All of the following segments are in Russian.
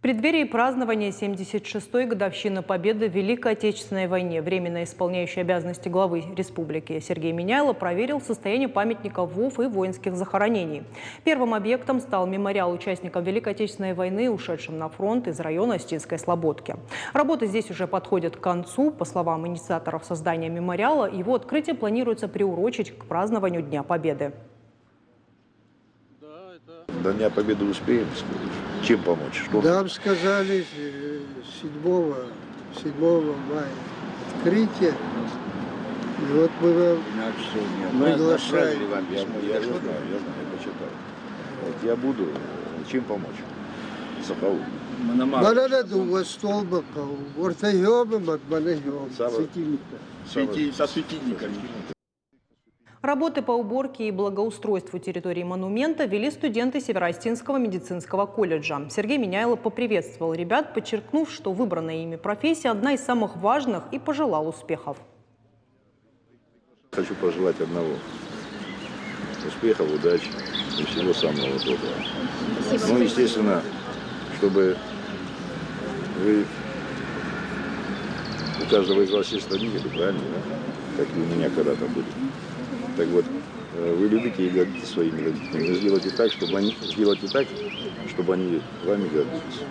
В преддверии празднования 76-й годовщины Победы в Великой Отечественной войне временно исполняющий обязанности главы республики Сергей Миняйло проверил состояние памятников ВОВ и воинских захоронений. Первым объектом стал мемориал участникам Великой Отечественной войны, ушедшим на фронт из района Остинской Слободки. Работы здесь уже подходят к концу. По словам инициаторов создания мемориала, его открытие планируется приурочить к празднованию Дня Победы. До Дня Победы успеем? Чем помочь? Что? Нам сказали 7 мая открытие. И вот мы вам приглашаем. Я знаю, я почитал. Вот я буду. Чем помочь? Сахау. Мананадува столба, ортаёмы, мананём. Со светильниками. Работы по уборке и благоустройству территории монумента вели студенты Североостинского медицинского колледжа. Сергей Миняйло поприветствовал ребят, подчеркнув, что выбранная ими профессия одна из самых важных, и пожелал успехов. Хочу пожелать одного. Успехов, удачи и всего самого доброго. Ну, естественно, чтобы у каждого из вас есть родители, правильно, да? Как и у меня когда-то были. Так вот, вы любите и гордитесь своими родителями. Но сделайте так, чтобы они вами гордились.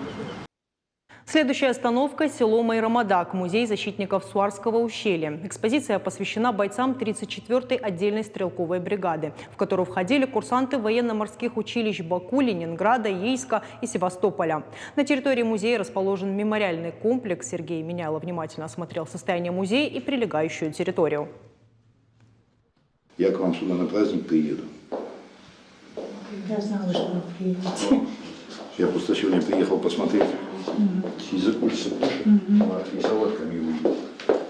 Следующая остановка – село Майрамадак, музей защитников Суарского ущелья. Экспозиция посвящена бойцам 34-й отдельной стрелковой бригады, в которую входили курсанты военно-морских училищ Баку, Ленинграда, Ейска и Севастополя. На территории музея расположен мемориальный комплекс. Сергей Миняйло внимательно осмотрел состояние музея и прилегающую территорию. Я к вам сюда на праздник приеду. Я знала, что вы приедете. Я просто сегодня приехал посмотреть. Из-за курса и салатками увидел.